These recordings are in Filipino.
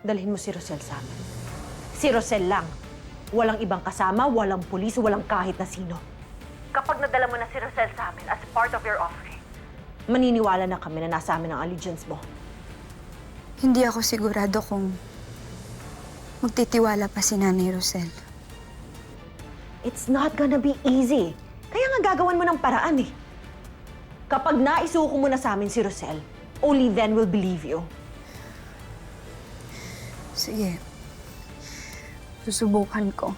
Dalhin mo si Rosel sa amin. Si Rosel lang. Walang ibang kasama, walang pulis, walang kahit na sino. Kapag nadala mo na si Rosel sa amin as part of your offering, maniniwala na kami na nasa amin ang allegiance mo. Hindi ako sigurado kung magtitiwala pa si Nanay Rosel. It's not gonna be easy. Kaya nga gagawan mo ng paraan eh. Kapag naisuko mo na sa amin si Rosel, only then we'll believe you. Sige. Susubukan ko.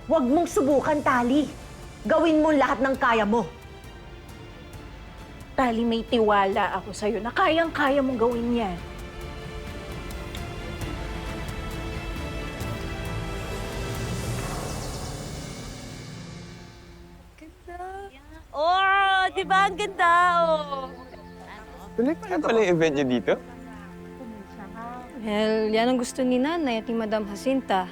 Huwag mong subukan, Tali. Gawin mo lahat ng kaya mo. Tali, may tiwala ako sa'yo na kayang-kaya mong gawin yan. Oh, di ba? Ang ganda, oh. Ano pala yung event niyo dito? Well, yan ang gusto ni Nanay at ni Madam Jacinta.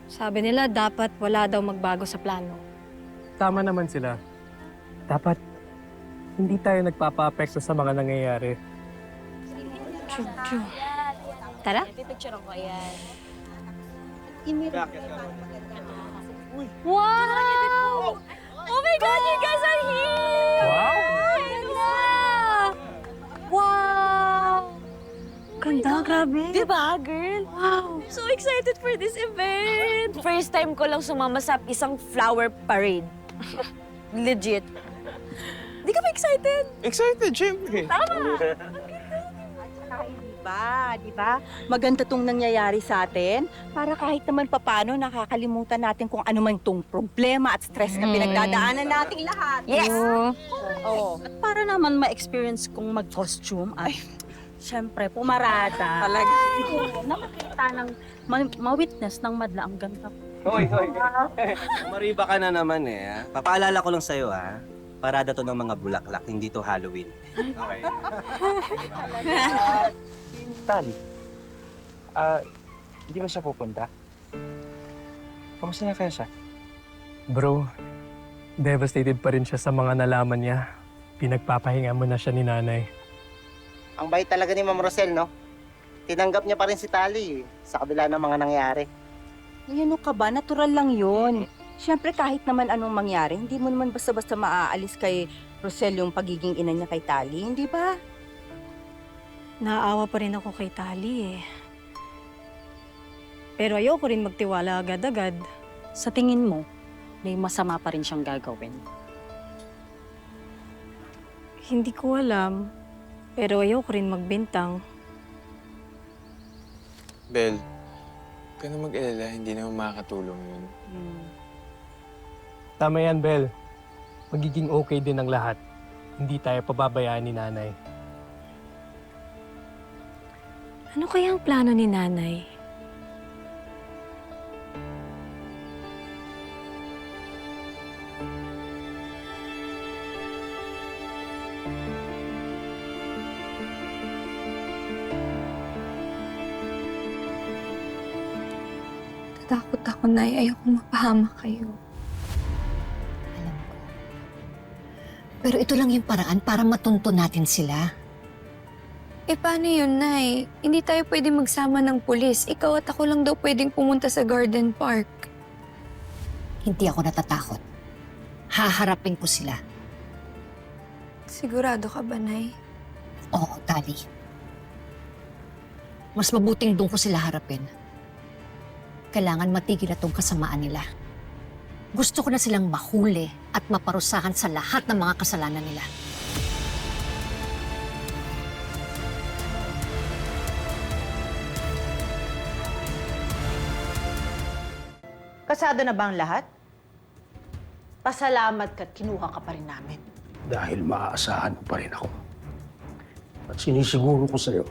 Sabi nila, dapat wala daw magbago sa plano. Tama naman sila. Dapat hindi tayo nagpapa-apekto sa mga nangyayari. True. Tara. Wow! Oh my God, you guys are here! Wow! Ganda! Wow! Ganda, grabe. Di ba, girl? Wow! I'm so excited for this event! First time ko lang sumama sa isang flower parade. Legit. Di ka ba excited? Excited, syempre. Di ba? Maganda tong nangyayari sa atin para kahit naman papano nakakalimutan natin kung ano man tong problema at stress na pinagdadaanan nating lahat. Yes! Oo. At para naman ma-experience kong mag-costume at syempre pumarada. Talaga. Na makita ng, ma-witness ng madla ang ganda. Hoy. Mariba ka na naman eh. Ha? Papaalala ko lang sa'yo ha. Parada to ng mga bulaklak, hindi to Halloween. Okay. Tali, hindi ba siya pupunta? Kamusta na kaya siya? Bro, devastated pa rin siya sa mga nalaman niya. Pinagpapahinga mo na siya ni Nanay. Ang bait talaga ni Ma'am Rosel, no? Tinanggap niya pa rin si Tali sa kabila ng mga nangyari. Ay, ano ka ba? Natural lang yun. Siyempre kahit naman anong mangyari, hindi mo naman basta-basta maaalis kay Rosel yung pagiging ina niya kay Tali, hindi ba? Naaawa pa rin ako kay Tali eh. Pero ayoko rin magtiwala agad-agad. Sa tingin mo, may masama pa rin siyang gagawin. Hindi ko alam. Pero ayoko rin magbintang. Bel, huwag ka na mag-alala, hindi naman makakatulong yun. Tama yan, Bel. Magiging okay din ang lahat. Hindi tayo pababayaan ni Nanay. Ano kaya ang plano ni Nanay? Tatakot ako, Nay. Ayoko mapahamak kayo. Alam ko. Pero ito lang yung paraan para matunto natin sila. Eh, paano yun, Nay? Hindi tayo pwede magsama ng pulis. Ikaw at ako lang daw pwedeng pumunta sa garden park. Hindi ako natatakot. Haharapin ko sila. Sigurado ka ba, Nay? Oo, Tali. Mas mabuting doon ko sila harapin. Kailangan matigil na tong kasamaan nila. Gusto ko na silang mahuli at maparusahan sa lahat ng mga kasalanan nila. Kasado na ba ang lahat? Pasalamat ka't kinuha ka pa rin namin. Dahil maaasahan mo pa rin ako. At sinisiguro ko sa'yo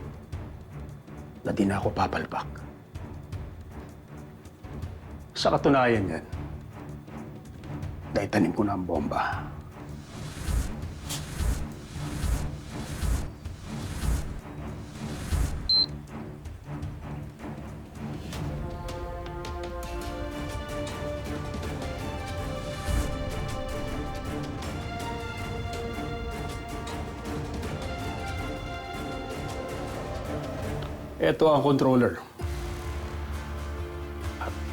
na di na ako papalpak. Sa katunayan yan, naitanim ko na ang bomba. Ito ang controller.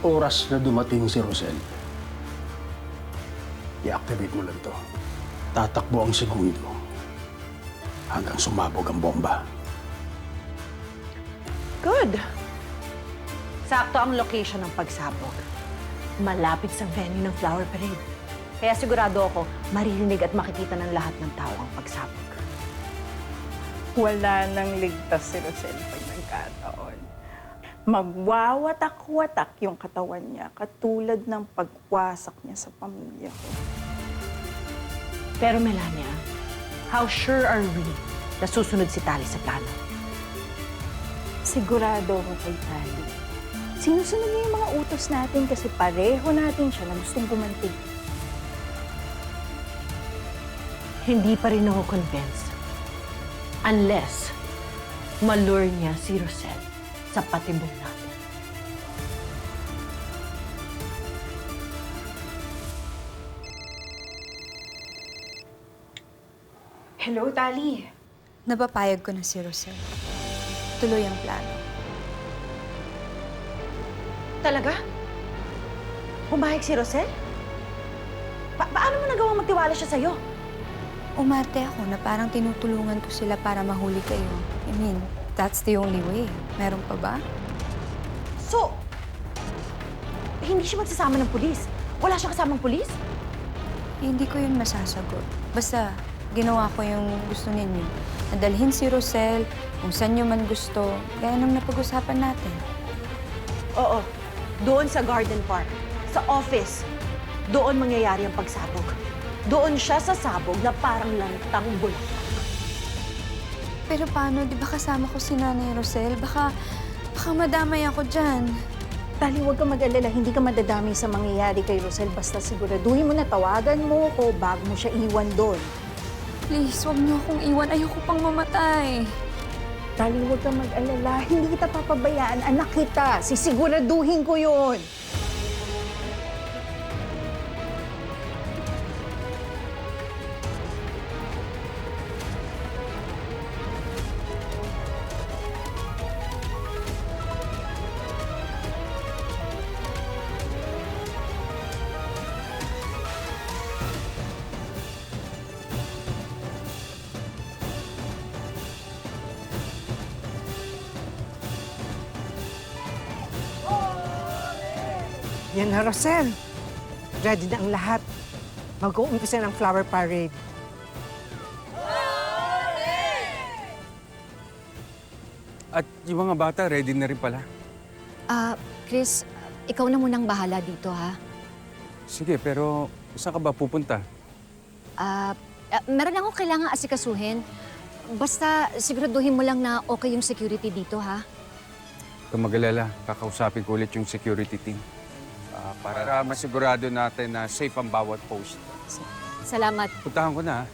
oras na dumating si Rosel, i-activate mo lang to. Tatakbo ang segundo hanggang sumabog ang bomba. Good. Sakto ang location ng pagsabog. Malapit sa venue ng flower parade. Kaya sigurado ako, maririnig at makikita ng lahat ng tao ang pagsabog. Wala nang ligtas si Rosel pag nagkataon. Magwawatak-watak yung katawan niya, katulad ng pagwasak niya sa pamilya ko. Pero Melania, how sure are we na susunod si Tali sa plano? Sigurado ako kay Tali. Sinusunod niya yung mga utos natin kasi pareho natin siya na gustong gumanti. Hindi pa rin ako convinced. Unless malure niya si Rosel sa patibong natin. Hello, Tali. Napapayag ko na si Rosel. Tuloy ang plano. Talaga? Pumayag si Rosel? Paano mo nagawang magtiwala siya sa'yo? Umarte ako na parang tinutulungan ko sila para mahuli kayo. I mean, that's the only way. Meron pa ba? So, hindi siya magsasama ng pulis? Wala siyang kasamang pulis? Hindi ko yun masasagot. Basta, ginawa ko yung gusto ninyo. Nadalhin si Rosel kung saan nyo man gusto, gaya ng napag-usapan natin. Oo. Doon sa Garden Park. Sa office. Doon mangyayari ang pagsabog. Doon siya sasabog na parang lantang bulaklak. Pero paano? Di ba kasama ko si Nanay Rosel? Baka madamay ako dyan. Tali, huwag ka mag-alala. Hindi ka madadami sa mangyayari kay Rosel. Basta siguraduhin mo na tawagan mo ko bago mo siya iwan doon. Please, huwag niyo akong iwan. Ayoko pang mamatay. Tali, huwag ka mag-alala. Hindi kita papabayaan. Anak kita. Sisiguraduhin ko yun. Yan na, Rosel. Ready na ang lahat. Mag-uumpisa ng flower parade. At yung mga bata, ready na rin pala. Chris, ikaw na munang bahala dito, ha? Sige, pero saan ka ba pupunta? Meron akong kailangan asikasuhin. Basta siguraduhin mo lang na okay yung security dito, ha? Kung mag-alala, kakausapin ko ulit yung security team. Para masigurado natin na safe ang bawat post. Salamat. Puntahan ko na, ha?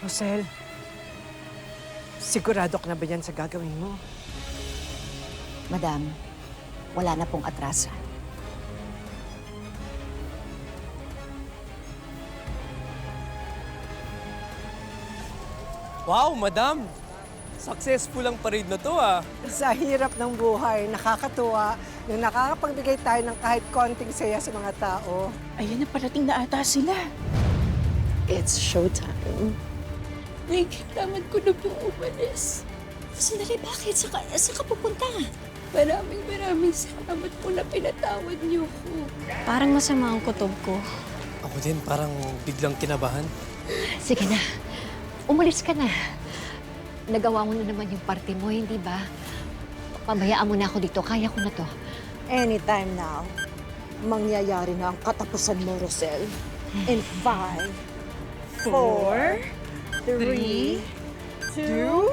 Rosel, sigurado ka na ba yan sa gagawin mo? Madam, wala na pong atrasan. Wow, madam! Successful ang parade na to, ah. Sa hirap ng buhay, nakakatuwa na nakakapagbigay tayo ng kahit konting saya sa mga tao. Ayun na, parating na ata sila. It's showtime. Ay, kailangan ko na pong umalis. Sandali, bakit? Saan ka pupunta? Maraming salamat po na pinatawad niyo ko. Parang masama ang kutob ko. Ako din, parang biglang kinabahan. Sige na, umalis ka na. Nagawa mo na naman yung parte mo, hindi ba? Pabayaan mo na ako dito. Kaya ko na to. Anytime now, mangyayari na ang katapusan mo, Rosel. In 5, 4, 3, 2,